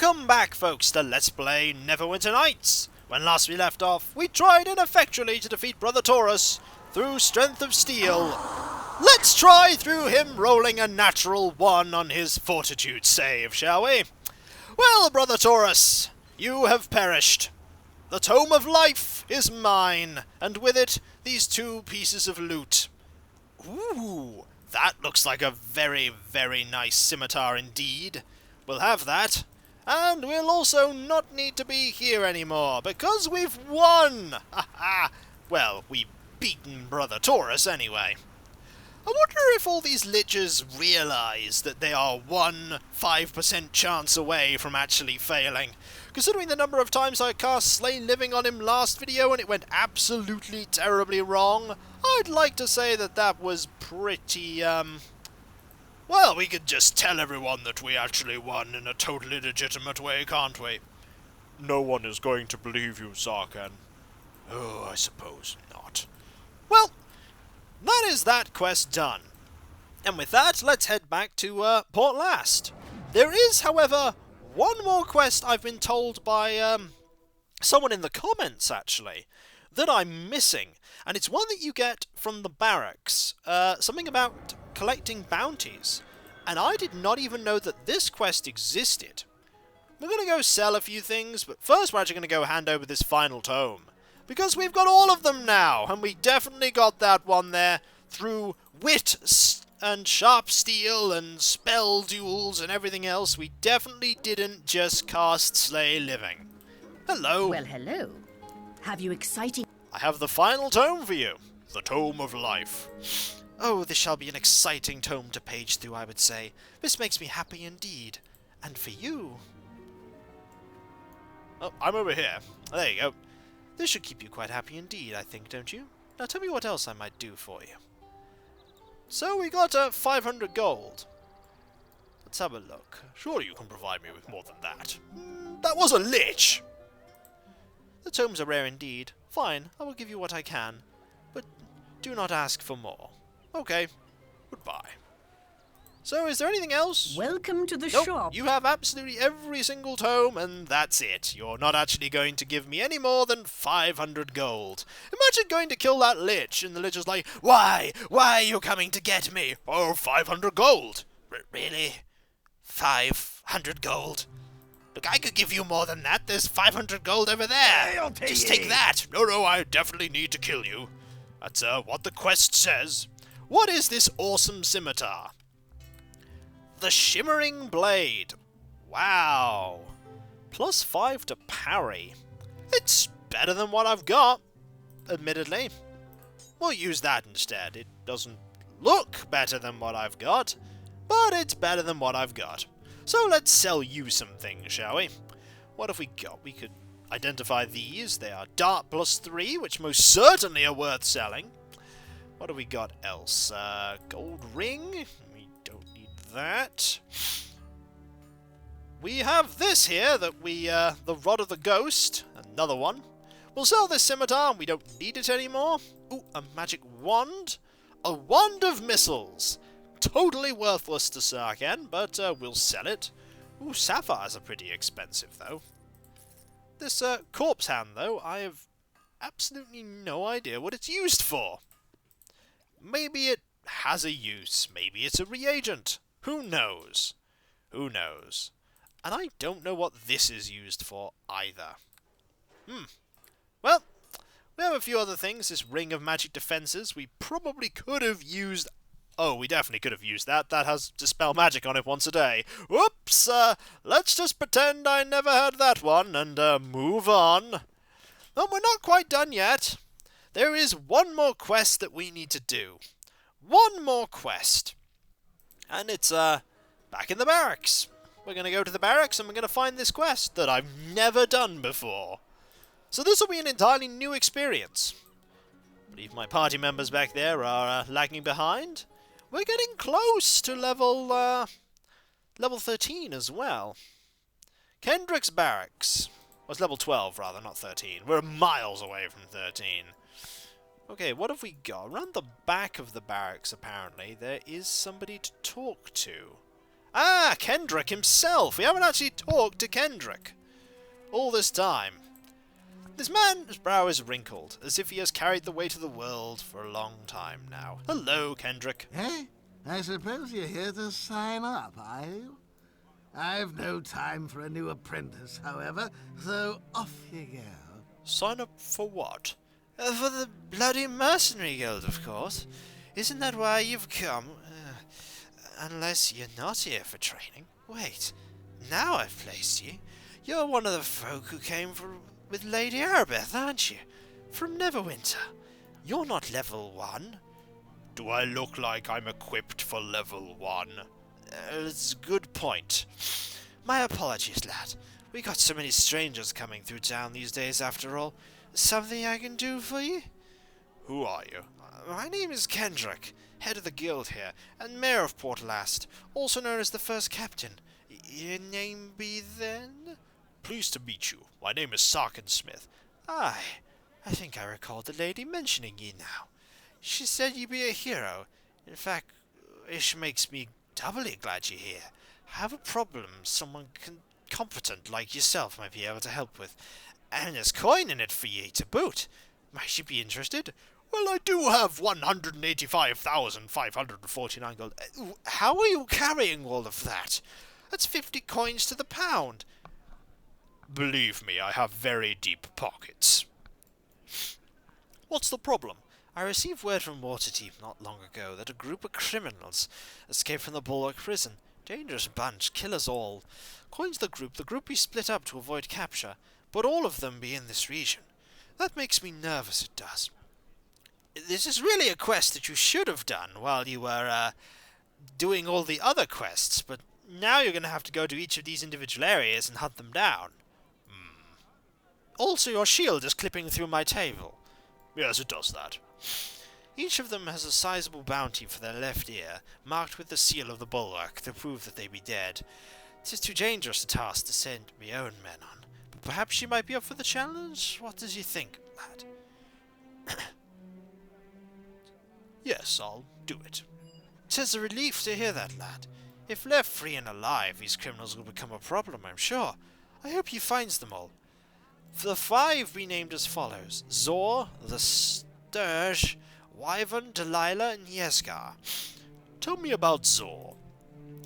Welcome back, folks, to Let's Play Neverwinter Nights. When last we left off, we tried ineffectually to defeat Brother Taurus through strength of steel. Let's try through him rolling a natural 1 on his fortitude save, shall we? Well, Brother Taurus, you have perished. The Tome of Life is mine, and with it, these 2 pieces of loot. Ooh, that looks like a very, very nice scimitar indeed. We'll have that. And we'll also not need to be here anymore, because we've won! Ha ha! Well, we've beaten Brother Taurus anyway. I wonder if all these lichers realise that they are 5% chance away from actually failing. Considering the number of times I cast Slay Living on him last video and it went absolutely terribly wrong, I'd like to say that that was pretty, well, we could just tell everyone that we actually won in a totally legitimate way, can't we? No one is going to believe you, sar'ken. Oh, I suppose not. Well, that is that quest done. And with that, let's head back to Port Llast. There is, however, one more quest I've been told by someone in the comments, actually, that I'm missing. And it's one that you get from the barracks. Something about collecting bounties. And I did not even know that this quest existed. We're going to go sell a few things, but first we're actually going to go hand over this final tome. Because we've got all of them now, and we definitely got that one there through wit and sharp steel and spell duels and everything else. We definitely didn't just cast Slay Living. Hello. Well, hello. Have you exciting... I have the final tome for you. The Tome of Life. Oh, this shall be an exciting tome to page through, I would say. This makes me happy indeed. And for you... Oh, I'm over here. There you go. This should keep you quite happy indeed, I think, don't you? Now tell me what else I might do for you. So we got 500 gold. Let's have a look. Surely you can provide me with more than that. That was a lich! The tomes are rare indeed. Fine, I will give you what I can. But do not ask for more. Okay, goodbye. So, is there anything else? Welcome to the Nope, shop. you have absolutely every single tome, and that's it. You're not actually going to give me any more than 500 gold. Imagine going to kill that lich, and the lich is like, Why? Why are you coming to get me? Oh, 500 gold. Really? 500 gold? Look, I could give you more than that. There's 500 gold over there. Just take that. No, I definitely need to kill you. That's what the quest says. What is this awesome scimitar? The Shimmering Blade. Wow. +5 to parry. It's better than what I've got, admittedly. We'll use that instead. It doesn't look better than what I've got, but it's better than what I've got. So let's sell you some things, shall we? What have we got? We could identify these. They are dart +3, which most certainly are worth selling. What have we got else? Gold ring. We don't need that. We have this here that we, the Rod of the Ghost. Another one. We'll sell this scimitar and we don't need it anymore. Ooh, a magic wand. A wand of missiles. Totally worthless to sar'ken, but we'll sell it. Ooh, sapphires are pretty expensive, though. This corpse hand, though, I have absolutely no idea what it's used for. Maybe it has a use. Maybe it's a reagent. Who knows? Who knows? And I don't know what this is used for either. Well, we have a few other things. This Ring of Magic Defenses. We probably could have used... Oh, we definitely could have used that. That has Dispel Magic on it once a day. Whoops! Let's just pretend I never heard that one and move on. Well, we're not quite done yet. There is one more quest that we need to do. One more quest. And it's back in the barracks. We're going to go to the barracks and we're going to find this quest that I've never done before. So this will be an entirely new experience. I believe my party members back there are lagging behind. We're getting close to level 13 as well. Kendrick's barracks. Well, it's level 12 rather, not 13. We're miles away from 13. Okay, what have we got? Around the back of the barracks, apparently, there is somebody to talk to. Ah, Kendrick himself! We haven't actually talked to Kendrick all this time. This man's brow is wrinkled, as if he has carried the weight of the world for a long time now. Hello, Kendrick. Eh? I suppose you're here to sign up, are you? I've no time for a new apprentice, however, so off you go. Sign up for what? For the bloody mercenary guild, of course. Isn't that why you've come? Unless you're not here for training. Wait, now I've placed you. You're one of the folk who came with Lady Arabeth, aren't you? From Neverwinter. You're not level 1. Do I look like I'm equipped for level 1? It's a good point. My apologies, lad. We got so many strangers coming through town these days after all. Something I can do for you? Who are you? My name is Kendrick, head of the guild here, and mayor of Port Llast, also known as the first captain. Your name be then? Pleased to meet you. My name is Sar'ken Smith. Aye, I think I recall the lady mentioning ye now. She said ye be a hero. In fact, it makes me doubly glad you're here. I have a problem someone competent like yourself might be able to help with, and there's coin in it for ye to boot. Might you be interested? Well, I do have 185,549 gold. How are you carrying all of that? That's 50 coins to the pound. Believe me, I have very deep pockets. What's the problem? I received word from Waterdeep not long ago that a group of criminals escaped from the Bulwark prison. Dangerous bunch, kill us all. According to the group be split up to avoid capture, but all of them be in this region. That makes me nervous, it does. This is really a quest that you should have done while you were doing all the other quests, but now you're going to have to go to each of these individual areas and hunt them down. Also, your shield is clipping through my table. Yes, it does that. Each of them has a sizable bounty for their left ear, marked with the seal of the Bulwark to prove that they be dead. 'Tis too dangerous a task to send me own men on, but perhaps you might be up for the challenge? What does you think, lad? Yes, I'll do it. 'Tis a relief to hear that, lad. If left free and alive, these criminals will become a problem, I'm sure. I hope he finds them all. For the 5 be named as follows: Zor, the Sturge, Wyvern, Delilah, and Yesgar. Tell me about Zor.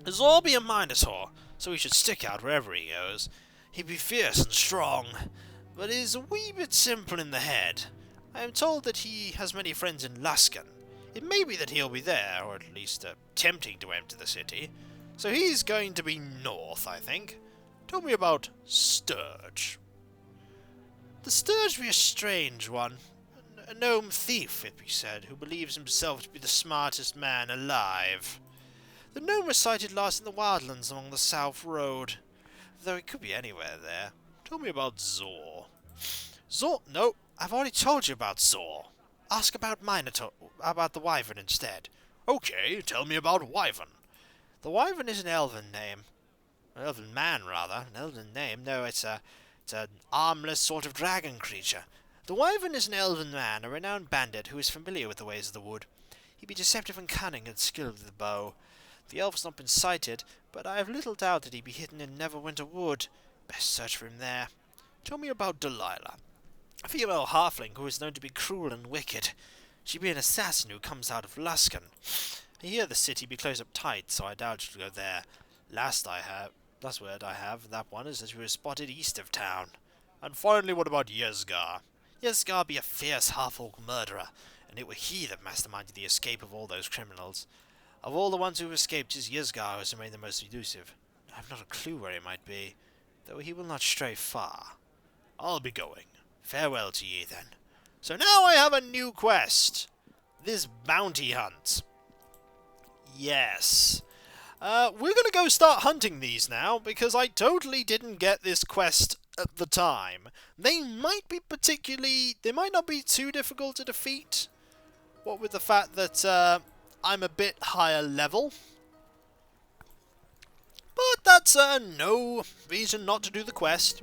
Zor be a minotaur, so he should stick out wherever he goes. He be fierce and strong, but is a wee bit simple in the head. I am told that he has many friends in Luskan. It may be that he'll be there, or at least attempting to enter the city. So he's going to be north, I think. Tell me about Sturge. The Sturge be a strange one. A gnome thief, it be said, who believes himself to be the smartest man alive. The gnome was sighted last in the wildlands along the South Road, though it could be anywhere there. Tell me about Zor. Zor? No, I've already told you about Zor. Ask about about the Wyvern instead. Okay, tell me about Wyvern. The Wyvern is an elven name. An elven man, rather. An elven name. No, it's an armless sort of dragon creature. The Wyvern is an elven man, a renowned bandit who is familiar with the ways of the wood. He be deceptive and cunning and skilled with the bow. The elf's not been sighted, but I have little doubt that he be hidden in Neverwinter Wood. Best search for him there. Tell me about Delilah. A female halfling who is known to be cruel and wicked. She be an assassin who comes out of Luskan. I hear the city be closed up tight, so I doubt she'll go there. Last word I have, that one, is that she was spotted east of town. And finally, what about Yesgar? Yesgar be a fierce half-orc murderer, and it were he that masterminded the escape of all those criminals. Of all the ones who have escaped, 'tis Yesgar who has remained the most elusive. I have not a clue where he might be, though he will not stray far. I'll be going. Farewell to ye, then. So now I have a new quest. This bounty hunt. Yes. We're going to go start hunting these now, because I totally didn't get this quest at the time. They might not be too difficult to defeat. What with the fact that I'm a bit higher level. But that's no reason not to do the quest.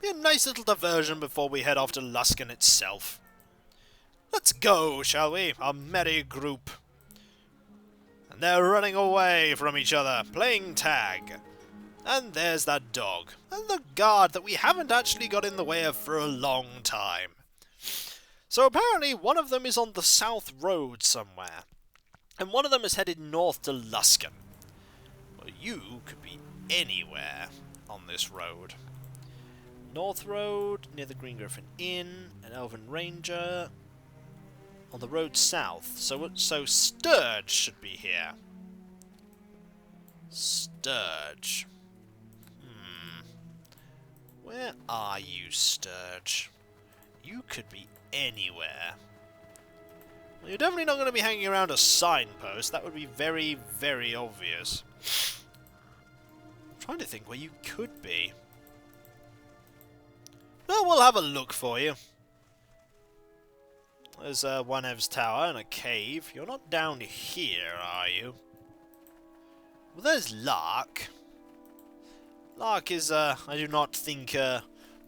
Be a nice little diversion before we head off to Luskan itself. Let's go, shall we? A merry group. And And they're running away from each other, playing tag. And there's that dog. And the guard that we haven't actually got in the way of for a long time. So apparently one of them is on the south road somewhere. And one of them is headed north to Luskan. Well, you could be anywhere on this road. North Road, near the Green Griffin Inn, an Elven Ranger. On the road south. So Sturge should be here. Sturge. Where are you, Sturge? You could be anywhere. Well, you're definitely not going to be hanging around a signpost. That would be very, very obvious. I'm trying to think where you could be. Well, we'll have a look for you. There's Wanev's Tower and a cave. You're not down here, are you? Well, there's Lark. Lark is, I do not think,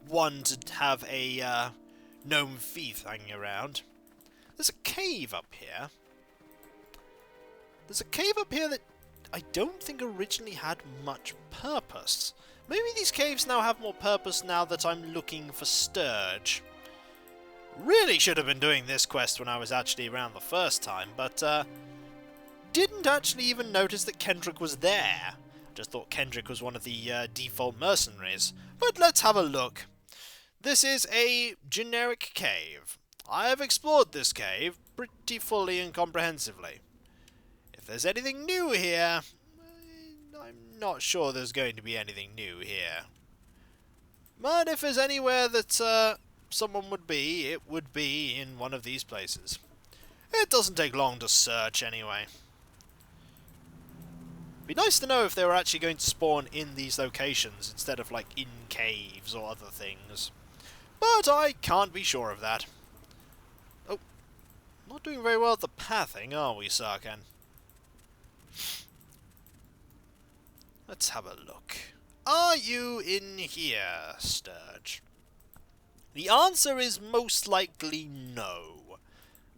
one to have a gnome thief hanging around. There's a cave up here. There's a cave up here that I don't think originally had much purpose. Maybe these caves now have more purpose now that I'm looking for Sturge. Really should have been doing this quest when I was actually around the first time, but didn't actually even notice that Kendrick was there. Just thought Kendrick was one of the default mercenaries. But let's have a look. This is a generic cave. I have explored this cave pretty fully and comprehensively. If there's anything new here, I'm not sure there's going to be anything new here. But if there's anywhere that someone would be, it would be in one of these places. It doesn't take long to search anyway. Be nice to know if they were actually going to spawn in these locations instead of like in caves or other things. But I can't be sure of that. Oh, not doing very well at the pathing, are we, sar'ken? Let's have a look. Are you in here, Sturge? The answer is most likely no.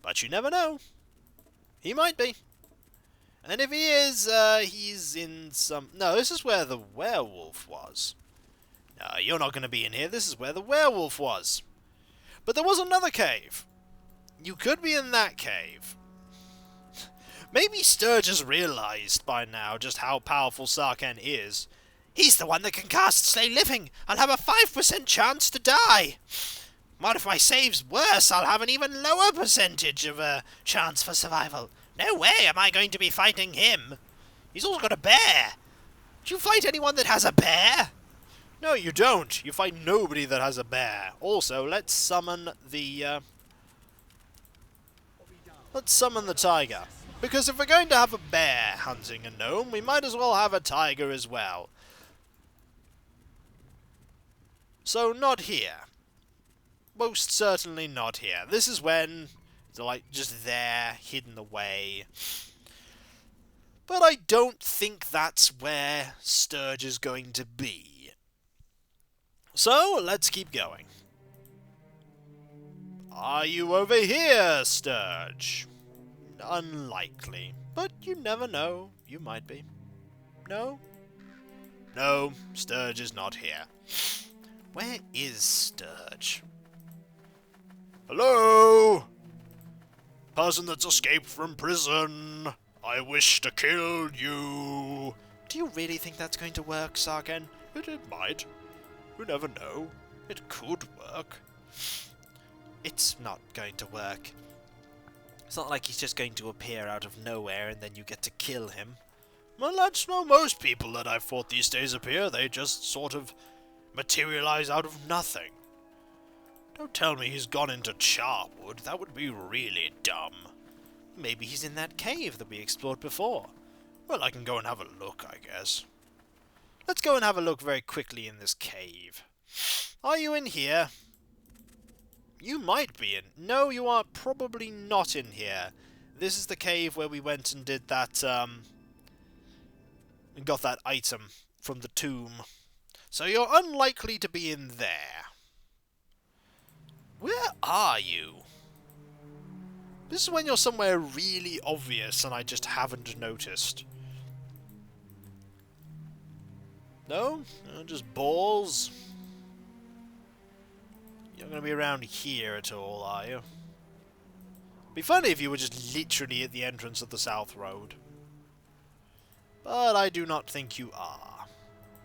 But you never know. He might be. And if he is, he's in some... No, this is where the werewolf was. No, you're not going to be in here. This is where the werewolf was. But there was another cave. You could be in that cave. Maybe Sturge has realised by now just how powerful sar'ken is. He's the one that can cast Slay Living. I'll have a 5% chance to die. What if my save's worse? I'll have an even lower percentage of a chance for survival. No way am I going to be fighting him. He's also got a bear. Do you fight anyone that has a bear? No, you don't. You fight nobody that has a bear. Also, let's summon the... Let's summon the tiger. Because if we're going to have a bear hunting a gnome, we might as well have a tiger as well. So, not here. Most certainly not here. This is when they're like just there, hidden away. But I don't think that's where Sturge is going to be. So, let's keep going. Are you over here, Sturge? Unlikely. But you never know. You might be. No? No, Sturge is not here. Where is Sturge? Hello? Person that's escaped from prison. I wish to kill you. Do you really think that's going to work, sar'ken? It might. You never know. It could work. It's not going to work. It's not like he's just going to appear out of nowhere and then you get to kill him. Well, that's how most people that I've fought these days appear. They just sort of materialize out of nothing. Don't tell me he's gone into Charwood. That would be really dumb. Maybe he's in that cave that we explored before. Well, I can go and have a look, I guess. Let's go and have a look very quickly in this cave. Are you in here? You might be in. No, you are probably not in here. This is the cave where we went and did that, and got that item from the tomb. So you're unlikely to be in there. Where are you? This is when you're somewhere really obvious and I just haven't noticed. No? Just balls? You're not going to be around here at all, are you? Be funny if you were just literally at the entrance of the South Road. But I do not think you are.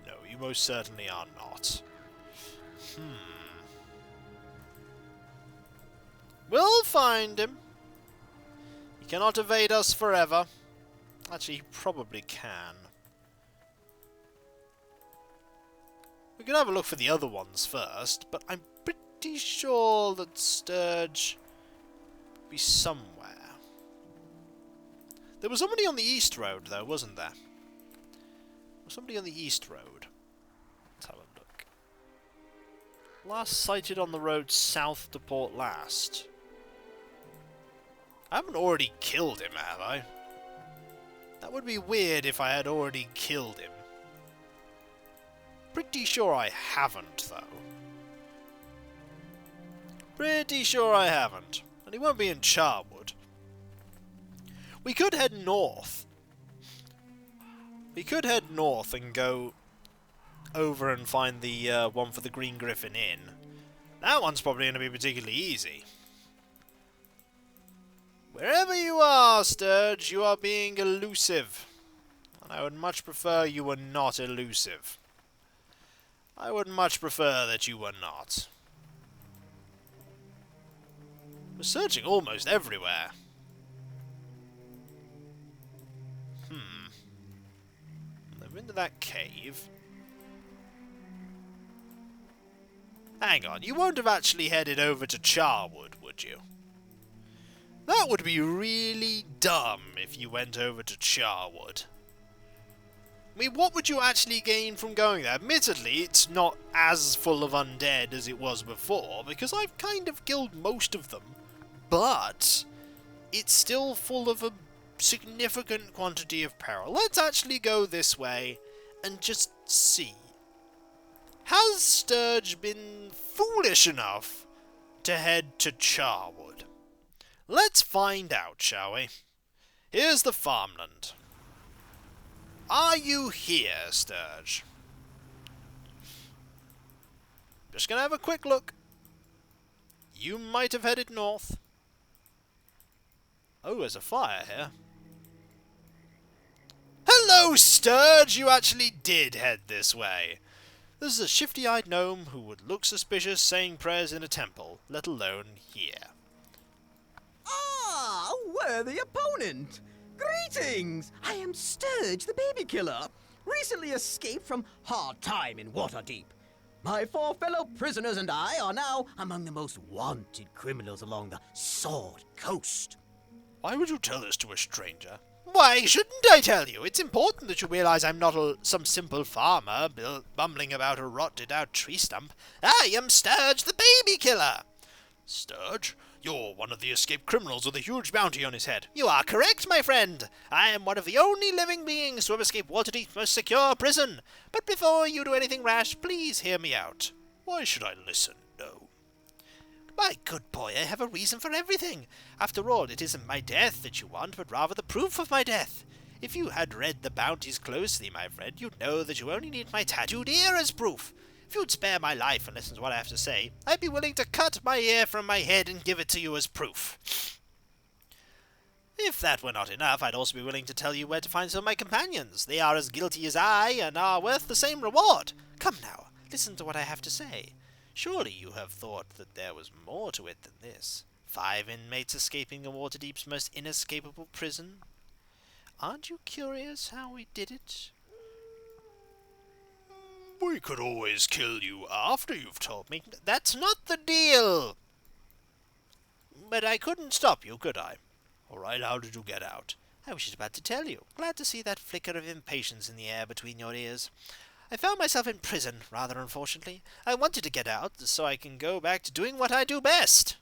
No, you most certainly are not. We'll find him. He cannot evade us forever. Actually, he probably can. We can have a look for the other ones first, but I'm pretty sure that Sturge be somewhere. There was somebody on the East Road, though, wasn't there? There was somebody on the East Road. Let's have a look. Last sighted on the road south to Port Llast. I haven't already killed him, have I? That would be weird if I had already killed him. Pretty sure I haven't, though. Pretty sure I haven't. And he won't be in Charwood. We could head north. We could head north and go over and find the one for the Green Griffin Inn. That one's probably going to be particularly easy. Wherever you are, Sturge, you are being elusive. And I would much prefer you were not elusive. I would much prefer that you were not. We're searching almost everywhere. I've been to that cave. Hang on, you won't have actually headed over to Charwood, would you? That would be really dumb if you went over to Charwood. I mean, what would you actually gain from going there? Admittedly, it's not as full of undead as it was before, because I've kind of killed most of them. But it's still full of a significant quantity of peril. Let's actually go this way and just see. Has Sturge been foolish enough to head to Charwood? Let's find out, shall we? Here's the farmland. Are you here, Sturge? Just gonna have a quick look. You might have headed north. Oh, there's a fire here. Hello, Sturge! You actually did head this way. This is a shifty-eyed gnome who would look suspicious saying prayers in a temple, let alone here. Ah, worthy opponent! Greetings! I am Sturge, the baby killer. Recently escaped from hard time in Waterdeep. My 4 fellow prisoners and I are now among the most wanted criminals along the Sword Coast. Why would you tell this to a stranger? Why shouldn't I tell you? It's important that you realize I'm not some simple farmer bumbling about a rotted-out tree stump. I am Sturge, the baby killer. Sturge? You're one of the escaped criminals with a huge bounty on his head. You are correct, my friend. I am one of the only living beings to have escaped Waterdeep's most secure prison. But before you do anything rash, please hear me out. Why should I listen? No. My good boy, I have a reason for everything. After all, it isn't my death that you want, but rather the proof of my death. If you had read the bounties closely, my friend, you'd know that you only need my tattooed ear as proof. If you'd spare my life and listen to what I have to say, I'd be willing to cut my ear from my head and give it to you as proof. If that were not enough, I'd also be willing to tell you where to find some of my companions. They are as guilty as I, and are worth the same reward. Come now, listen to what I have to say. Surely you have thought that there was more to it than this. 5 inmates escaping the Waterdeep's most inescapable prison. Aren't you curious how we did it? We could always kill you after you've told me. That's not the deal! But I couldn't stop you, could I? All right, how did you get out? I was just about to tell you. Glad to see that flicker of impatience in the air between your ears. I found myself in prison, rather unfortunately. I wanted to get out, so I can go back to doing what I do best.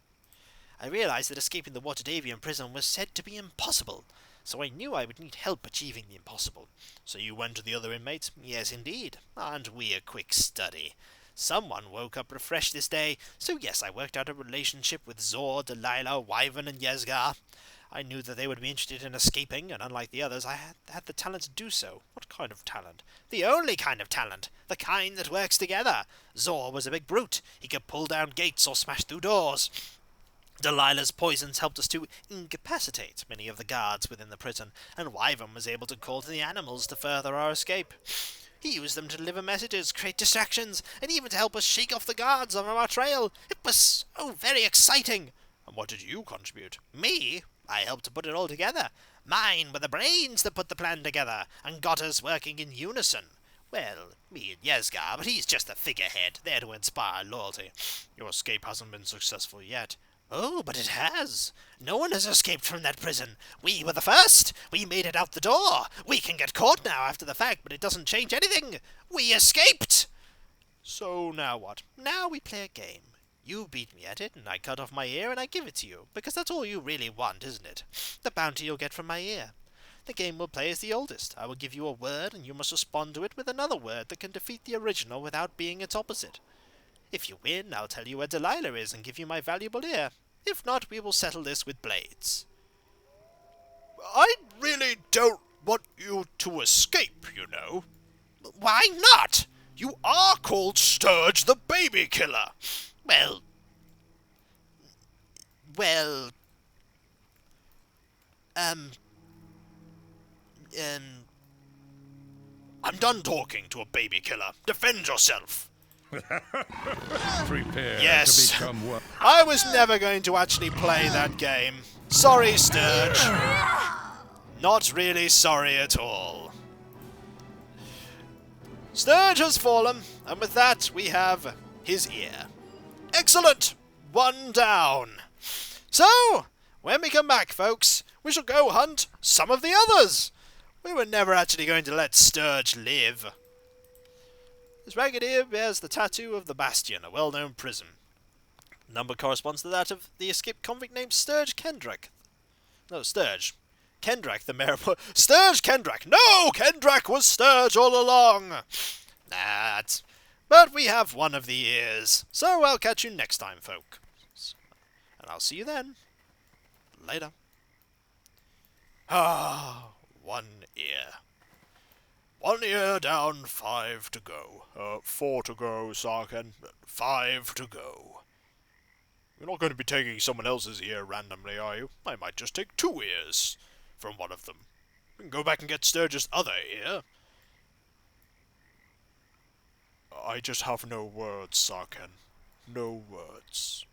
I realized that escaping the Waterdavian prison was said to be impossible, so I knew I would need help achieving the impossible. So you went to the other inmates? Yes, indeed. Aren't we a quick study? Someone woke up refreshed this day, so yes, I worked out a relationship with Zor, Delilah, Wyvern, and Yezgar. I knew that they would be interested in escaping, and unlike the others, I had the talent to do so. What kind of talent? The only kind of talent. The kind that works together. Zor was a big brute. He could pull down gates or smash through doors. Delilah's poisons helped us to incapacitate many of the guards within the prison, and Wyvern was able to call to the animals to further our escape. He used them to deliver messages, create distractions, and even to help us shake off the guards on our trail. It was so very exciting. And what did you contribute? Me? I helped to put it all together. Mine were the brains that put the plan together, and got us working in unison. Well, me and Yezgar, but he's just a figurehead, there to inspire loyalty. Your escape hasn't been successful yet. Oh, but it has. No one has escaped from that prison. We were the first. We made it out the door. We can get caught now after the fact, but it doesn't change anything. We escaped. So now what? Now we play a game. You beat me at it, and I cut off my ear and I give it to you, because that's all you really want, isn't it? The bounty you'll get from my ear. The game we'll play is the oldest. I will give you a word, and you must respond to it with another word that can defeat the original without being its opposite. If you win, I'll tell you where Delilah is and give you my valuable ear. If not, we will settle this with blades. I really don't want you to escape, you know. Why not? You are called Sturge the Baby Killer. Well, I'm done talking to a baby killer. Defend yourself. Prepare Yes. to become one. I was never going to actually play that game. Sorry, Sturge. Not really sorry at all. Sturge has fallen, and with that we have his ear. Excellent! One down. So, when we come back, folks, we shall go hunt some of the others. We were never actually going to let Sturge live. This ragged ear bears the tattoo of the Bastion, a well-known prison. The number corresponds to that of the escaped convict named Sturge Kendrick. No, Sturge. Kendrick, the mayor of... Sturge Kendrick! No! Kendrick was Sturge all along! But we have one of the ears. So I'll catch you next time, folk. And I'll see you then. Later. Ah, one ear. One ear down, 5 to go. 4 to go, sar'ken. 5 to go. You're not going to be taking someone else's ear randomly, are you? I might just take 2 ears from one of them. We can go back and get Sturge's other ear. I just have no words, sar'ken. No words.